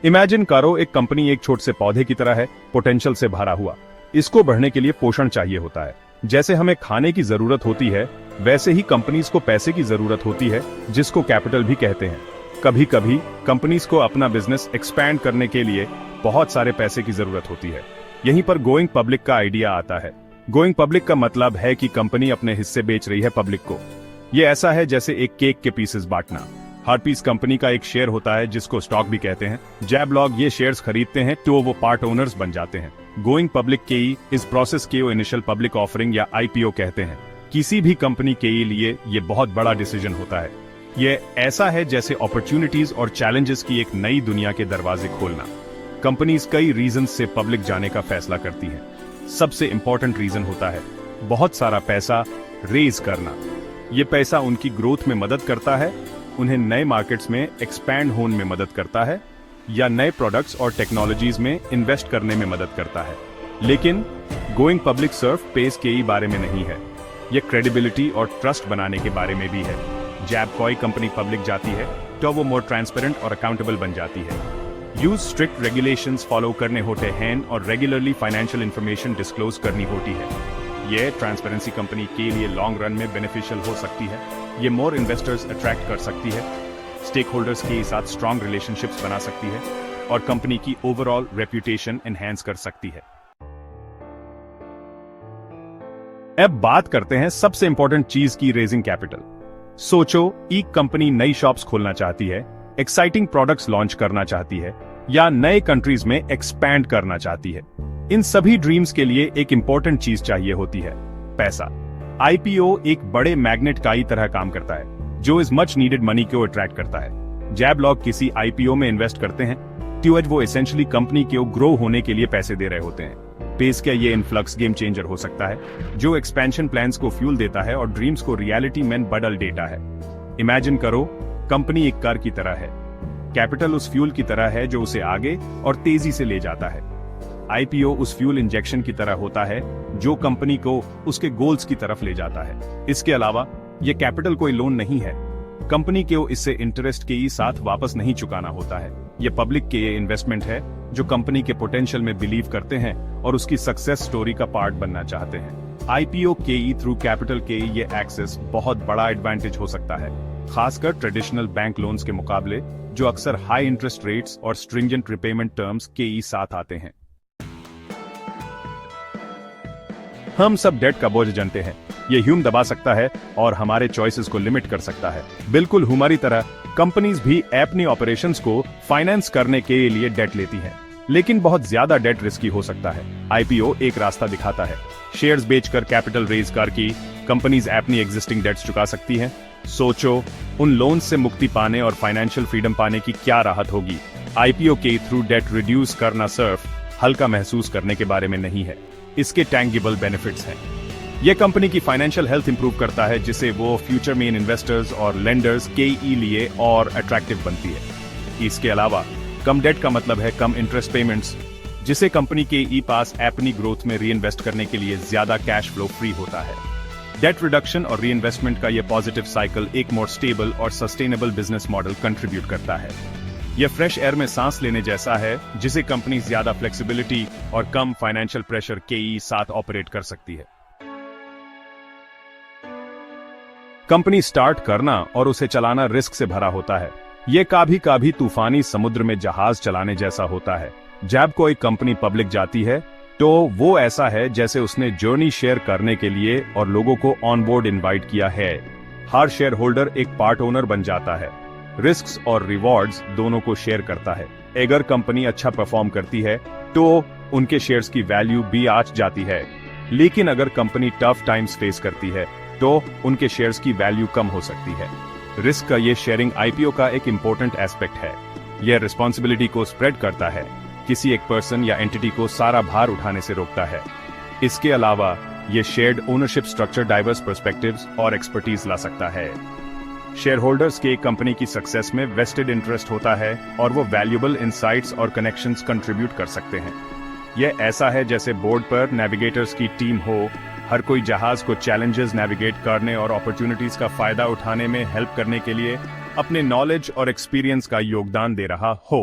Imagine करो एक company एक छोटे से पौधे की तरह है, पोटेंशियल से भरा हुआ। इसको बढ़ने के लिए पोषण चाहिए होता है। जैसे हमें खाने की जरूरत होती है, वैसे ही कंपनीज को पैसे की जरूरत होती है, जिसको कैपिटल भी कहते हैं। कभी कभी कंपनीज को अपना बिजनेस एक्सपैंड करने के लिए बहुत सारे पैसे की जरूरत होती है। यहीं पर गोइंग पब्लिक का आइडिया आता है। गोइंग पब्लिक का मतलब है कि कंपनी अपने हिस्से बेच रही है पब्लिक को। ये ऐसा है जैसे एक केक के पीसेस बांटना। हर पीस कंपनी का एक शेयर होता है, जिसको स्टॉक भी कहते हैं। जैब लोग ये शेयर्स खरीदते हैं तो वो पार्ट ओनर्स बन जाते हैं। गोइंग पब्लिक के इस प्रोसेस के इनिशियल पब्लिक ऑफरिंग या आईपीओ कहते हैं। किसी भी कंपनी के लिए ये बहुत बड़ा डिसीजन होता है। ये ऐसा है जैसे अपॉर्चुनिटीज और चैलेंजेस की एक नई दुनिया के दरवाजे खोलना। कंपनीज कई रीजन से पब्लिक जाने का फैसला करती हैं। सबसे इंपॉर्टेंट रीजन होता है बहुत सारा पैसा रेज करना। ये पैसा उनकी ग्रोथ में मदद करता है, उन्हें नए मार्केट्स में एक्सपैंड होने में मदद करता है, या नए प्रोडक्ट्स और टेक्नोलॉजीज में इन्वेस्ट करने में मदद करता है। लेकिन गोइंग पब्लिक सिर्फ पेस के ही बारे में नहीं है, ये क्रेडिबिलिटी और ट्रस्ट बनाने के बारे में भी है। जब कोई कंपनी पब्लिक जाती है तो वो मोर ट्रांसपेरेंट और अकाउंटेबल बन जाती है। यूज स्ट्रिक्ट रेगुलेशंस फॉलो करने होते हैं और रेगुलरली फाइनेंशियल इंफॉर्मेशन डिस्क्लोज करनी होती है। ये ट्रांसपेरेंसी कंपनी के लिए लॉन्ग रन में बेनिफिशियल हो सकती है। ये मोर इन्वेस्टर्स अट्रैक्ट कर सकती है, स्टेक होल्डर्स के साथ स्ट्रॉन्ग रिलेशनशिप्स बना सकती है और कंपनी की ओवरऑल रेप्यूटेशन एनहांस कर सकती है। अब बात करते हैं सबसे इंपॉर्टेंट चीज की, रेजिंग कैपिटल। सोचो, एक कंपनी नई शॉप्स खोलना चाहती है, एक्साइटिंग प्रोडक्ट्स लॉन्च करना चाहती है, या नए कंट्रीज में एक्सपैंड करना चाहती है। इन सभी ड्रीम्स के लिए एक इंपॉर्टेंट चीज चाहिए होती है, पैसा। आईपीओ एक बड़े मैग्नेट का ही तरह काम करता है, जो इस मच नीडेड मनी को अट्रैक्ट करता है। जब लोग किसी आईपीओ में इन्वेस्ट करते हैं तो वो एसेंशियली कंपनी को ग्रो होने के लिए पैसे दे रहे होते हैं। पेस का ये इन्फ्लक्स गेम चेंजर हो सकता है, जो एक्सपेंशन प्लान्स को फ्यूल देता है और ड्रीम्स को रियलिटी में बदल देता है। इमेजिन करो, कंपनी एक कार की तरह है, कैपिटल उस फ्यूल की तरह है जो उसे आगे और तेजी से ले जाता है। आईपीओ उस फ्यूल इंजेक्शन की तरह होता है जो कंपनी को उसके गोल्स की तरफ ले जाता है। इसके अलावा ये कैपिटल कोई लोन नहीं है, कंपनी को इससे इंटरेस्ट के साथ वापस नहीं चुकाना होता है। ये पब्लिक के ये इन्वेस्टमेंट है जो कंपनी के पोटेंशियल में बिलीव करते हैं और उसकी सक्सेस स्टोरी का पार्ट बनना चाहते हैं। आईपीओ के थ्रू कैपिटल के ये एक्सेस बहुत बड़ा एडवांटेज हो सकता है, खासकर ट्रेडिशनल बैंक लोन्स के मुकाबले, जो अक्सर हाई इंटरेस्ट रेट्स और स्ट्रिंजेंट रिपेमेंट टर्म्स के साथ आते हैं। हम सब डेट का बोझ जानते हैं, ये ह्यूम दबा सकता है और हमारे चॉइसेस को लिमिट कर सकता है। बिल्कुल हमारी तरह कंपनीज भी अपनी ऑपरेशंस को फाइनेंस करने के लिए डेट लेती हैं, लेकिन बहुत ज्यादा डेट रिस्की हो सकता है। आईपीओ एक रास्ता दिखाता है। शेयर्स बेचकर कैपिटल रेज करके कंपनीज अपनी एग्जिस्टिंग डेट्स चुका सकती हैं। सोचो, उन लोन से मुक्ति पाने और फाइनेंशियल फ्रीडम पाने की क्या राहत होगी। आईपीओ के थ्रू डेट रिड्यूस करना सिर्फ हल्का महसूस करने के बारे में नहीं है, इसके टैंगिबल बेनिफिट्स हैं। यह कंपनी की फाइनेंशियल हेल्थ इंप्रूव करता है, जिसे वो फ्यूचर में इन्वेस्टर्स और लेंडर्स के लिए और अट्रैक्टिव बनती है। इसके अलावा कम डेट का मतलब है कम इंटरेस्ट पेमेंट्स, जिसे कंपनी के पास अपनी ग्रोथ में रीइन्वेस्ट करने के लिए ज्यादा कैश फ्लो फ्री होता है। डेट रिडक्शन और रीइन्वेस्टमेंट का यह पॉजिटिव साइकिल एक मोर स्टेबल और सस्टेनेबल बिजनेस मॉडल कंट्रीब्यूट करता है। यह फ्रेश एयर में सांस लेने जैसा है, जिसे कंपनी ज्यादा फ्लेक्सिबिलिटी और कम फाइनेंशियल प्रेशर के साथ ऑपरेट कर सकती है। कंपनी स्टार्ट करना और उसे चलाना रिस्क से भरा होता है। यह कभी तूफानी समुद्र में जहाज चलाने जैसा होता है। जब कोई कंपनी पब्लिक जाती है तो वो ऐसा है जैसे उसने जर्नी शेयर करने के लिए और लोगों को ऑन बोर्ड इनवाइट किया है। हर शेयर होल्डर एक पार्ट ओनर बन जाता है, रिस्क्स और रिवॉर्ड्स दोनों को शेयर करता है। अगर कंपनी अच्छा परफॉर्म करती है तो उनके शेयर्स की वैल्यू भी आज जाती है, लेकिन अगर कंपनी टफ टाइम्स फेस करती है तो उनके शेयर्स की वैल्यू कम हो सकती है। रिस्क का ये शेयरिंग आईपीओ का एक इंपॉर्टेंट एस्पेक्ट है। यह रिस्पॉन्सिबिलिटी को स्प्रेड करता है, किसी एक पर्सन या एंटिटी को सारा भार उठाने से रोकता है। इसके अलावा यह shared ownership structure diverse perspectives और एक्सपर्टीज ला सकता है। शेयर होल्डर्स के कंपनी की सक्सेस में वेस्टेड इंटरेस्ट होता है और वो वैल्यूएबल इनसाइट्स और कनेक्शंस कंट्रीब्यूट कर सकते हैं। यह ऐसा है जैसे बोर्ड पर नेविगेटर्स की टीम हो, हर कोई जहाज को चैलेंजेस नेविगेट करने और अपॉर्चुनिटीज का फायदा उठाने में हेल्प करने के लिए अपने नॉलेज और एक्सपीरियंस का योगदान दे रहा हो।